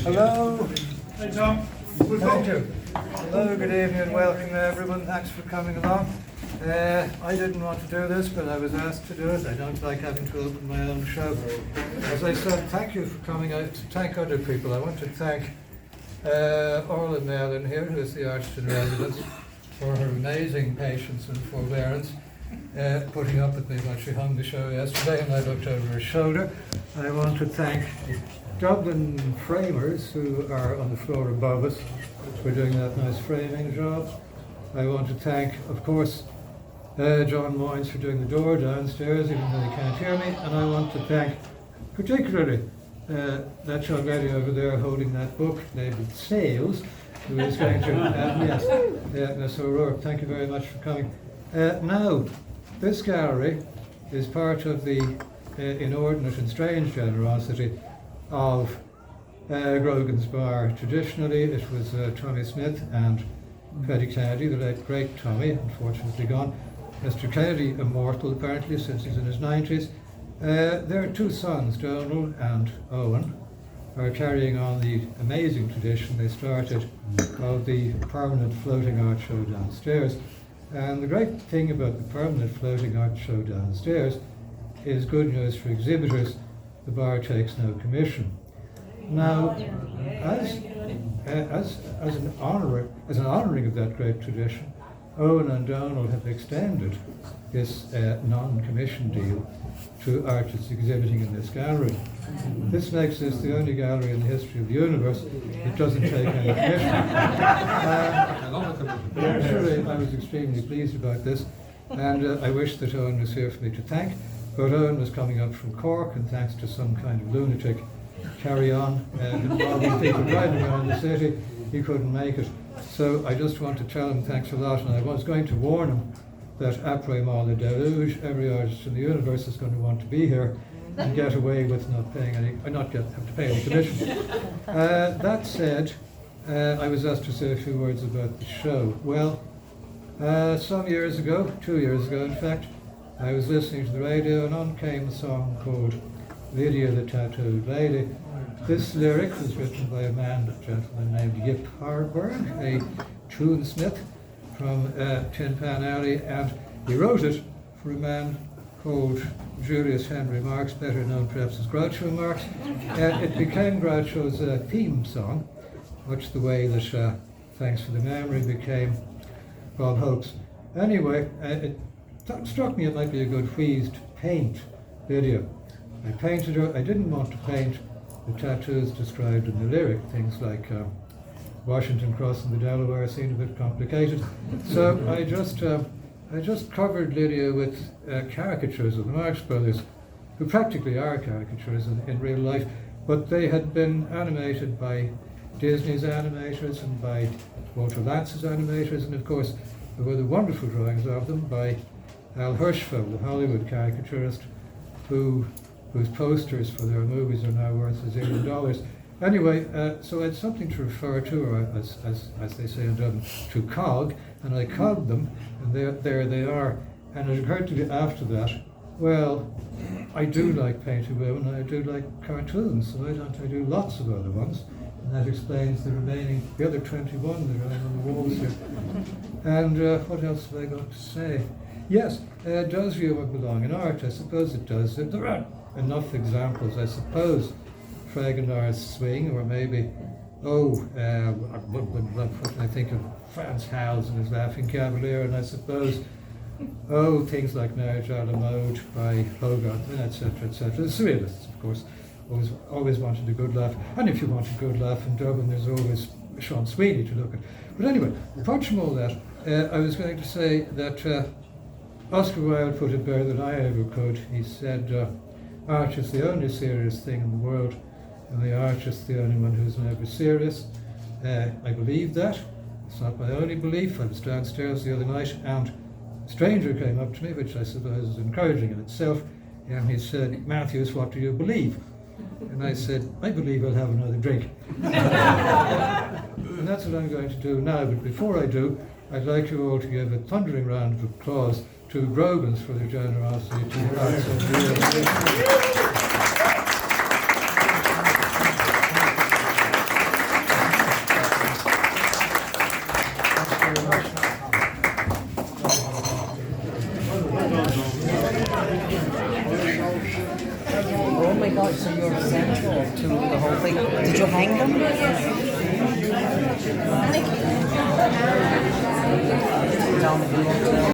Hello. Hey Tom. Thank you. Hello, good evening and welcome everyone. Thanks for coming along. I didn't want to do this, but I was asked to do it. I don't like having to open my own show. As I said, thank you for coming out to thank other people. I want to thank Orla Mellon here, who is the artist in residence, for her amazing patience and forbearance, putting up with me when she hung the show yesterday and I looked over her shoulder. I want to thank Dublin framers who are on the floor above us for doing that nice framing job. I want to thank, of course, John Moynes for doing the door downstairs, even though he can't hear me. And I want to thank particularly that young lady over there holding that book labelled Sales, who is going to, Miss O'Rourke, thank you very much for coming. Now, this gallery is part of the inordinate and strange generosity of Grogan's Bar. Traditionally, it was Tommy Smith and Paddy Kennedy, the late great Tommy, unfortunately gone. Mr. Kennedy, immortal apparently since he's in his 90s. Their two sons, Donald and Owen, are carrying on the amazing tradition they started of the permanent floating art show downstairs. And the great thing about the permanent floating art show downstairs is good news for exhibitors. The bar takes no commission. Now, as an honouring of that great tradition, Owen and Donald have extended this non-commission deal to artists exhibiting in this gallery. This makes this the only gallery in the history of the universe that doesn't take any commission. Actually, I was extremely pleased about this, and I wish that Owen was here for me to thank, but Owen was coming up from Cork, and thanks to some kind of lunatic carry-on involving people driving around the city, he couldn't make it. So I just want to tell him thanks a lot, and I was going to warn him that après le deluge, every artist in the universe is going to want to be here and get away with not paying any, have to pay any commission. That said, I was asked to say a few words about the show. Well, some years ago, 2 years ago in fact, I was listening to the radio and on came a song called Lydia the Tattooed Lady. This lyric was written by a gentleman named Yip Harburg, a tunesmith from Tin Pan Alley, and he wrote it for a man called Julius Henry Marx, better known perhaps as Groucho Marx. It became Groucho's theme song, much the way that Thanks for the Memory became Bob Hope's. Anyway, it struck me it might be a good wheezed paint video. I painted her. I didn't want to paint the tattoos described in the lyric, things like Washington crossing the Delaware seemed a bit complicated. So I just covered Lydia with caricatures of the Marx Brothers, who practically are caricatures in real life, but they had been animated by Disney's animators and by Walter Lance's animators, and of course there were the wonderful drawings of them by Al Hirschfeld, the Hollywood caricaturist, whose posters for their movies are now worth $1 zillion. Anyway, so I had something to refer to, or as they say in Dublin, to cog, and I cogged them, and there they are. And it occurred to me after that, well, I do like painted women, and I do like cartoons, so why don't I do lots of other ones? And that explains the other 21 that are on the walls here. And what else have I got to say? Yes, does humour belong in art? I suppose it does. There are enough examples, I suppose. Fragonard's Swing, or maybe, what can I think of? Frans Hals and his Laughing Cavalier, and I suppose, things like Marriage à la Mode by Hogarth, etc., etc. The Surrealists, of course, always wanted a good laugh. And if you want a good laugh in Dublin, there's always Sean Sweeney to look at. But anyway, apart from all that, I was going to say that Oscar Wilde put it better than I ever could. He said, art is the only serious thing in the world, and the artist the only one who's never serious. I believe that. It's not my only belief. I was downstairs the other night, and a stranger came up to me, which I suppose is encouraging in itself, and he said, Mathew, what do you believe? And I said, I believe I'll have another drink. And that's what I'm going to do now, but before I do, I'd like you all to give a thundering round of applause to Grogans for their generosity to the arts. Oh my God, so you're essential to the whole thing. Did you hang them?